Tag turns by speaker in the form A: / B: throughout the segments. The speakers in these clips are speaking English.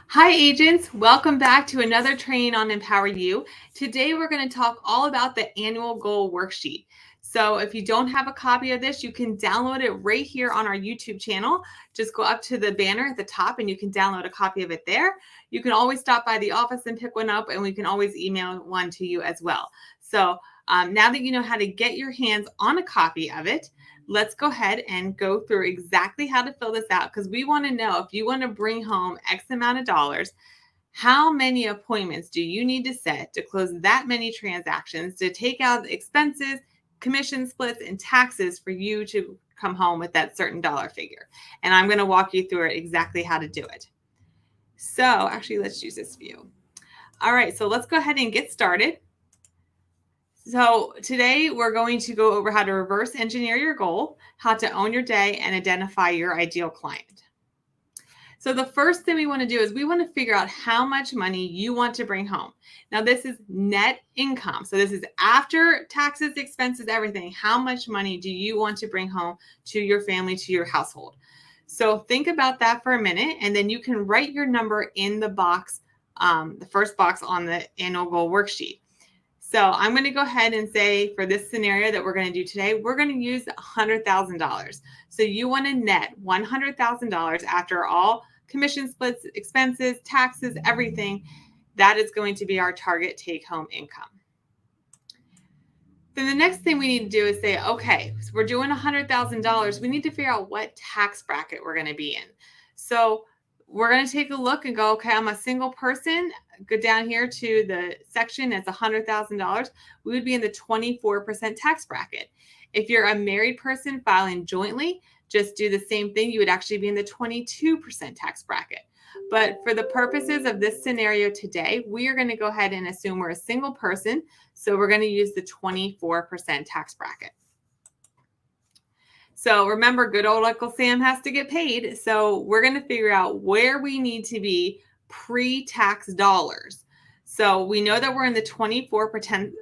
A: Hi, agents. Welcome back to another training on Empower You. Today, we're going to talk all about the Annual Goal Worksheet. So if you don't have a copy of this, you can download it right here on our YouTube channel. Just go up to the banner at the top and you can download a copy of it there. You can always stop by the office and pick one up, and we can always email one to you as well. So now that you know how to get your hands on a copy of it, let's go ahead and go through exactly how to fill this out, because we want to know, if you want to bring home X amount of dollars, how many appointments do you need to set to close that many transactions to take out expenses, commission splits, and taxes for you to come home with that certain dollar figure. And I'm going to walk you through it exactly how to do it. So actually, let's use this view. All right, so let's go ahead and get started. So today we're going to go over how to reverse engineer your goal, how to own your day, and identify your ideal client. So the first thing we want to do is we want to figure out how much money you want to bring home. Now this is net income. So this is after taxes, expenses, everything. How much money do you want to bring home to your family, to your household? So think about that for a minute, and then you can write your number in the box, the first box on the annual goal worksheet. So I'm going to go ahead and say, for this scenario that we're going to do today, we're going to use $100,000. So you want to net $100,000 after all commission splits, expenses, taxes, everything. That is going to be our target take-home income. Then the next thing we need to do is say, okay, so we're doing $100,000. We need to figure out what tax bracket we're going to be in. So we're going to take a look and go, okay, I'm a single person. Go down here to the section that's $100,000. We would be in the 24% tax bracket. If you're a married person filing jointly, just do the same thing. You would actually be in the 22% tax bracket. But for the purposes of this scenario today, we are going to go ahead and assume we're a single person. So we're going to use the 24% tax bracket. So remember, good old Uncle Sam has to get paid. So we're going to figure out where we need to be pre-tax dollars. So we know that we're in the 24%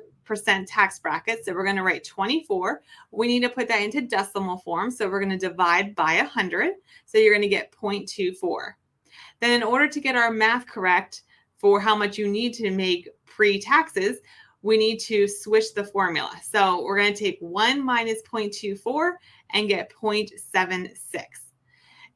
A: tax bracket. So we're going to write 24. We need to put that into decimal form. So we're going to divide by 100. So you're going to get 0.24. Then in order to get our math correct for how much you need to make pre-taxes, we need to switch the formula. So we're going to take 1 minus 0.24 and get 0.76.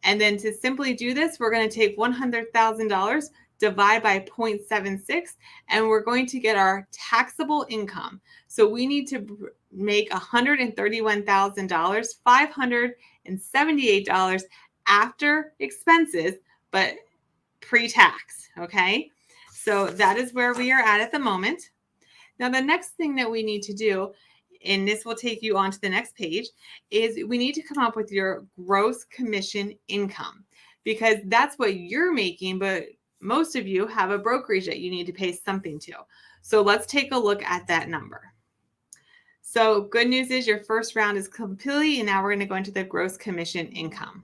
A: And then to simply do this, we're going to take $100,000, divide by 0.76, and we're going to get our taxable income. So we need to make $131,000, $578 after expenses, but pre-tax, okay? So that is where we are at the moment. Now, the next thing that we need to do, and this will take you on to the next page, is we need to come up with your gross commission income, because that's what you're making, but most of you have a brokerage that you need to pay something to. So let's take a look at that number. So good news is your first round is complete, and now we're going to go into the gross commission income.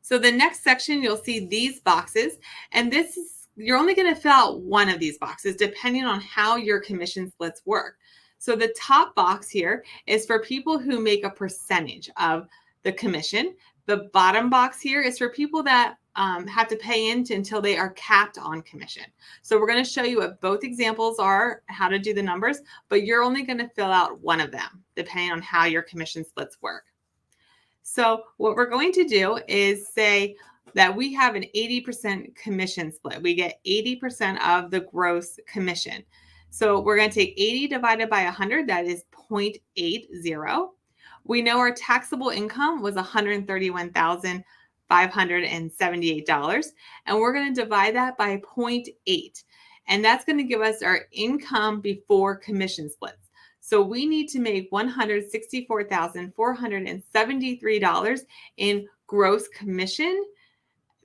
A: So the next section, you'll see these boxes, and this is, you're only going to fill out one of these boxes depending on how your commission splits work. So the top box here is for people who make a percentage of the commission. The bottom box here is for people that have to pay until they are capped on commission. So we're going to show you what both examples are, how to do the numbers, but you're only going to fill out one of them depending on how your commission splits work. So what we're going to do is say that we have an 80% commission split. We get 80% of the gross commission. So we're going to take 80 divided by 100, that is 0.80. We know our taxable income was $131,578, and we're going to divide that by 0.8. And that's going to give us our income before commission splits. So we need to make $164,473 in gross commission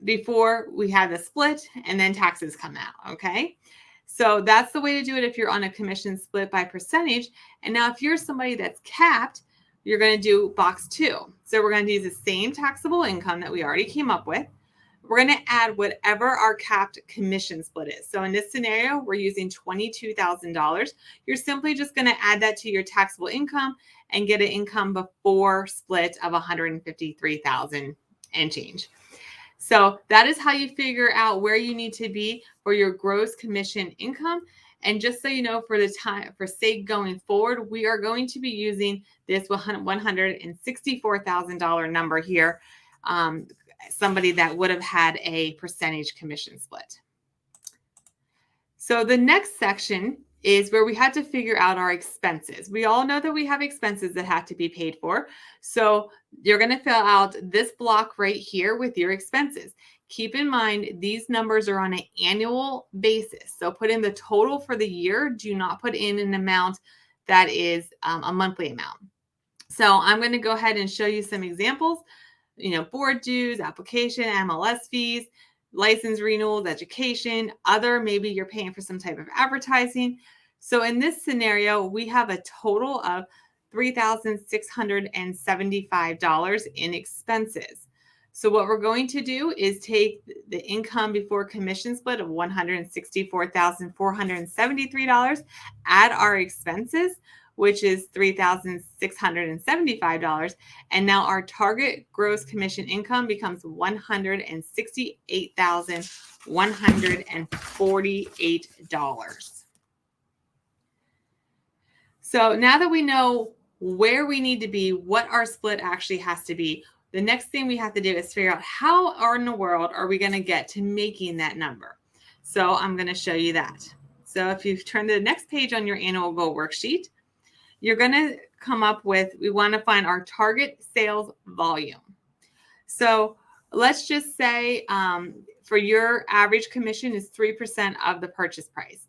A: before we have the split, and then taxes come out, okay? So that's the way to do it if you're on a commission split by percentage. And now if you're somebody that's capped, you're going to do box 2. So we're going to use the same taxable income that we already came up with. We're going to add whatever our capped commission split is. So in this scenario, we're using $22,000. You're simply just going to add that to your taxable income and get an income before split of $153,000 and change. So that is how you figure out where you need to be for your gross commission income. And just so you know, for the time, for sake going forward, we are going to be using this $164,000 number here. Somebody that would have had a percentage commission split. So the next section is where we had to figure out our expenses. We all know that we have expenses that have to be paid for. So you're going to fill out this block right here with your expenses. Keep in mind, these numbers are on an annual basis. So put in the total for the year. Do not put in an amount that is a monthly amount. So I'm going to go ahead and show you some examples. Board dues, application, NMLS fees, license renewals, education, other, maybe you're paying for some type of advertising. So in this scenario, we have a total of $3,675 in expenses. So what we're going to do is take the income before commission split of $164,473, add our expenses, which is $3,675. And now our target gross commission income becomes $168,148. So now that we know where we need to be, what our split actually has to be, the next thing we have to do is figure out how in the world are we going to get to making that number. So I'm going to show you that. So if you turn to the next page on your annual goal worksheet, you're going to come up with, we want to find our target sales volume. So let's just say for your average commission is 3% of the purchase price.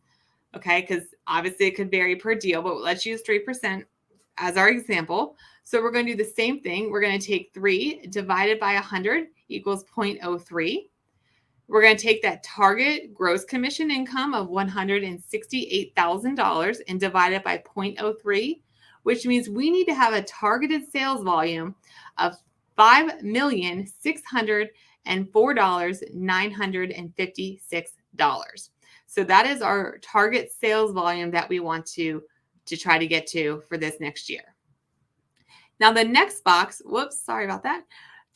A: Okay, because obviously it could vary per deal, but let's use 3% as our example. So we're going to do the same thing. We're going to take 3 divided by 100 equals 0.03. We're going to take that target gross commission income of $168,000 and divide it by 0.03, which means we need to have a targeted sales volume of $5,604,956. So that is our target sales volume that we want to try to get to for this next year. Now the next box, sorry about that.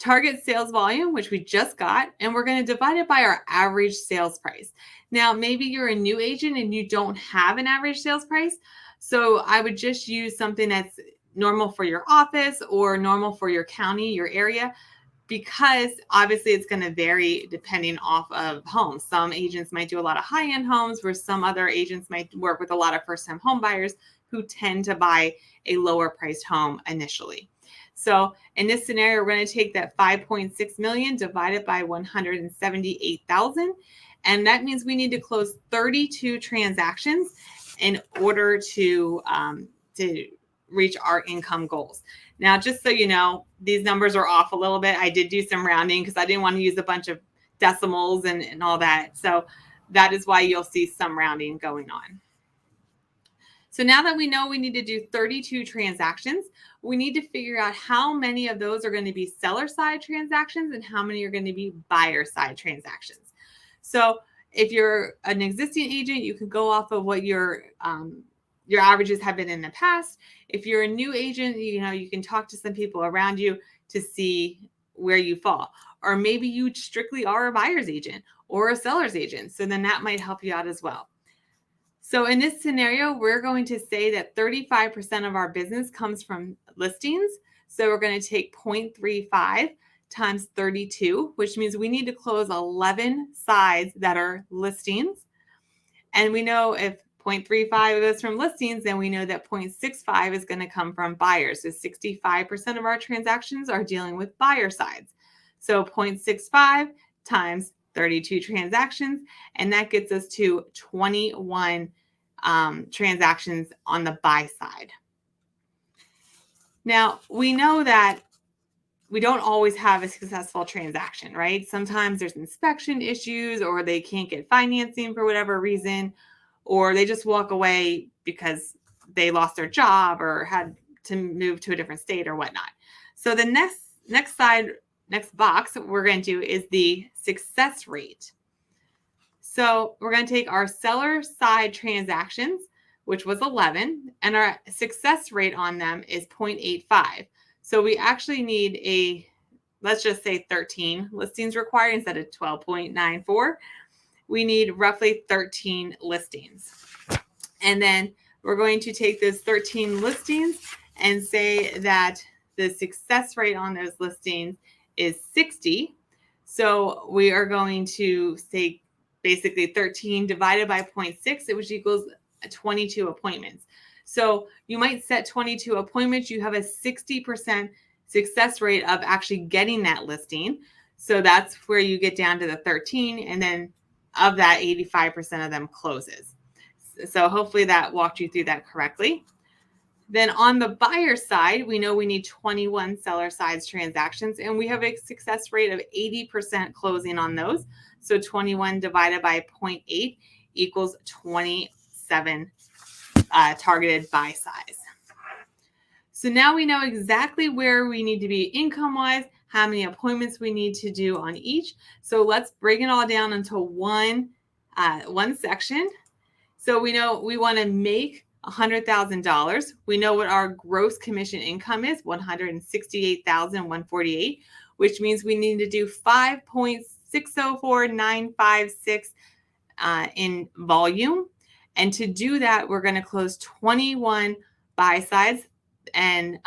A: Target sales volume, which we just got, and we're going to divide it by our average sales price. Now, maybe you're a new agent and you don't have an average sales price. So I would just use something that's normal for your office or normal for your county, your area, because obviously it's going to vary depending off of homes. Some agents might do a lot of high-end homes, where some other agents might work with a lot of first-time home buyers who tend to buy a lower priced home initially. So in this scenario, we're going to take that 5.6 million divided by 178,000. And that means we need to close 32 transactions in order to reach our income goals. Now, just so you know, these numbers are off a little bit. I did do some rounding because I didn't want to use a bunch of decimals and all that. So that is why you'll see some rounding going on. So now that we know we need to do 32 transactions, we need to figure out how many of those are going to be seller side transactions and how many are going to be buyer side transactions. So if you're an existing agent, you can go off of what your averages have been in the past. If you're a new agent, you can talk to some people around you to see where you fall. Or maybe you strictly are a buyer's agent or a seller's agent. So then that might help you out as well. So in this scenario, we're going to say that 35% of our business comes from listings. So we're going to take 0.35 times 32, which means we need to close 11 sides that are listings. And we know if 0.35 is from listings, then we know that 0.65 is going to come from buyers. So 65% of our transactions are dealing with buyer sides. So 0.65 times 32 transactions, and that gets us to 21 transactions on the buy side. Now, we know that we don't always have a successful transaction, right? Sometimes there's inspection issues, or they can't get financing for whatever reason, or they just walk away because they lost their job or had to move to a different state or whatnot. So the next box we're going to do is the success rate. So we're going to take our seller side transactions, which was 11, and our success rate on them is 0.85. So we actually need let's just say 13 listings required instead of 12.94. We need roughly 13 listings. And then we're going to take those 13 listings and say that the success rate on those listings is 60. So we are going to say basically 13 divided by 0.6, which equals 22 appointments. So you might set 22 appointments. You have a 60% success rate of actually getting that listing. So that's where you get down to the 13. And then of that, 85% of them closes. So hopefully that walked you through that correctly. Then on the buyer side, we know we need 21 seller sides transactions, and we have a success rate of 80% closing on those. So 21 divided by 0.8 equals 27 targeted buy size. So now we know exactly where we need to be income-wise, how many appointments we need to do on each. So let's break it all down into one section. So we know we want to make $100,000. We know what our gross commission income is, $168,148, which means we need to do 5.604956 in volume. And to do that, we're going to close 21 buy sides and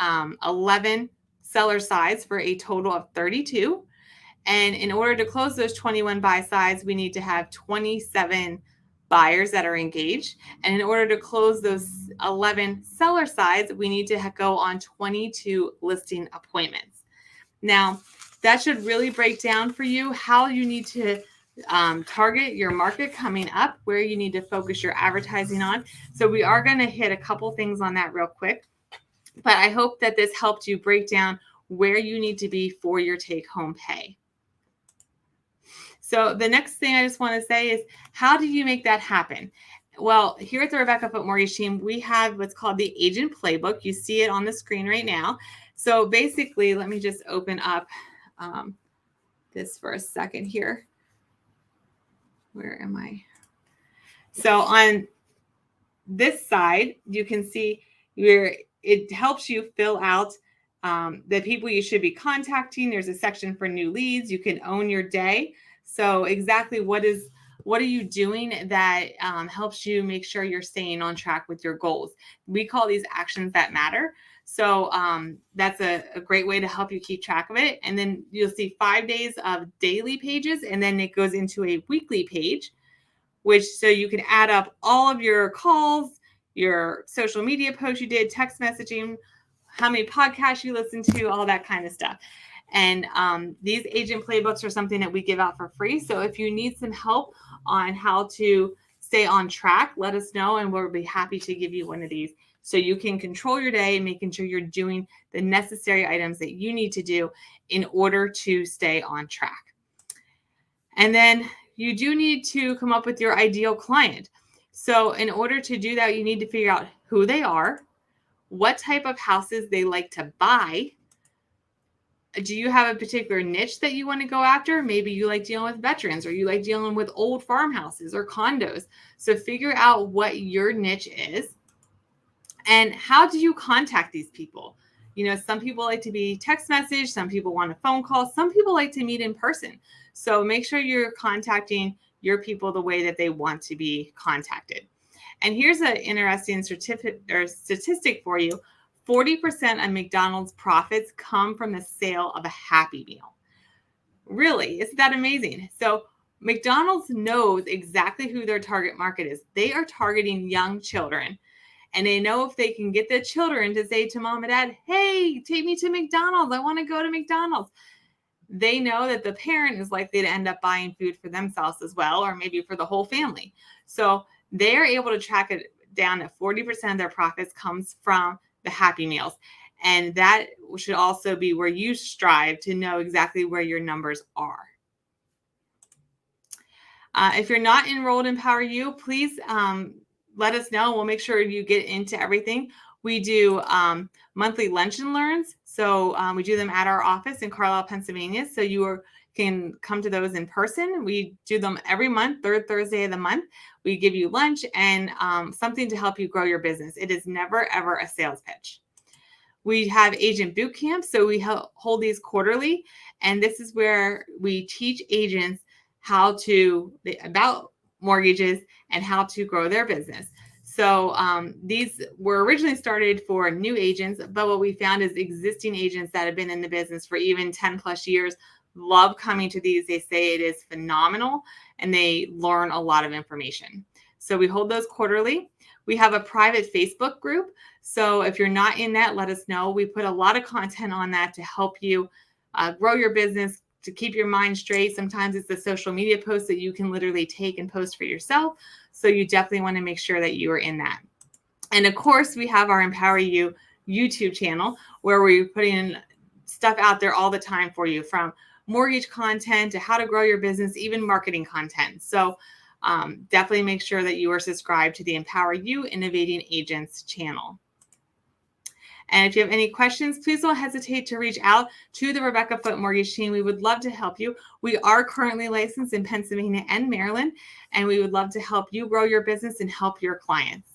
A: 11 seller sides for a total of 32. And in order to close those 21 buy sides, we need to have 27 buyers that are engaged. And in order to close those 11 seller sides, we need to go on 22 listing appointments. Now, that should really break down for you how you need to target your market coming up, where you need to focus your advertising on. So we are going to hit a couple things on that real quick. But I hope that this helped you break down where you need to be for your take-home pay. So the next thing I just want to say is, how do you make that happen? Well, here at the Rebecca Foote Mortgage Team, we have what's called the Agent Playbook. You see it on the screen right now. So basically, let me just open up this for a second here. Where am I? So on this side, you can see it helps you fill out the people you should be contacting. There's a section for new leads. You can own your day. So exactly what are you doing that helps you make sure you're staying on track with your goals? We call these actions that matter. So that's a great way to help you keep track of it. And then you'll see 5 days of daily pages, and then it goes into a weekly page, so you can add up all of your calls, your social media posts you did, text messaging, how many podcasts you listened to, all that kind of stuff. And these agent playbooks are something that we give out for free. So if you need some help on how to stay on track, let us know, and we'll be happy to give you one of these so you can control your day, making sure you're doing the necessary items that you need to do in order to stay on track. And then you do need to come up with your ideal client. So in order to do that, you need to figure out who they are, what type of houses they like to buy. Do you have a particular niche that you want to go after? Maybe you like dealing with veterans, or you like dealing with old farmhouses or condos. So figure out what your niche is. And how do you contact these people? You know, some people like to be text message, some people want a phone call, some people like to meet in person. So make sure you're contacting your people the way that they want to be contacted. And here's an interesting statistic for you. 40% of McDonald's profits come from the sale of a Happy Meal. Really, isn't that amazing? So McDonald's knows exactly who their target market is. They are targeting young children. And they know if they can get the children to say to mom and dad, hey, take me to McDonald's. I want to go to McDonald's. They know that the parent is likely to end up buying food for themselves as well, or maybe for the whole family. So they are able to track it down that 40% of their profits comes from the Happy Meals. And that should also be where you strive to know exactly where your numbers are. If you're not enrolled in Power You, please let us know. We'll make sure you get into everything. We do monthly lunch and learns. So we do them at our office in Carlisle, Pennsylvania. So you can come to those in person. We do them every month, third Thursday of the month. We give you lunch and something to help you grow your business. It is never, ever a sales pitch. We have agent boot camps, so we hold these quarterly, and this is where we teach agents about mortgages and how to grow their business. So these were originally started for new agents, but what we found is existing agents that have been in the business for even 10 plus years love coming to these. They say it is phenomenal and they learn a lot of information. So we hold those quarterly. We have a private Facebook group. So if you're not in that, let us know. We put a lot of content on that to help you grow your business, to keep your mind straight. Sometimes it's the social media posts that you can literally take and post for yourself. So you definitely want to make sure that you are in that. And of course, we have our Empower You YouTube channel where we're putting stuff out there all the time for you, from mortgage content to how to grow your business, even marketing content. So definitely make sure that you are subscribed to the Empower You Innovating Agents channel. And if you have any questions, please don't hesitate to reach out to the Rebecca Foote Mortgage team. We would love to help you. We are currently licensed in Pennsylvania and Maryland, and we would love to help you grow your business and help your clients.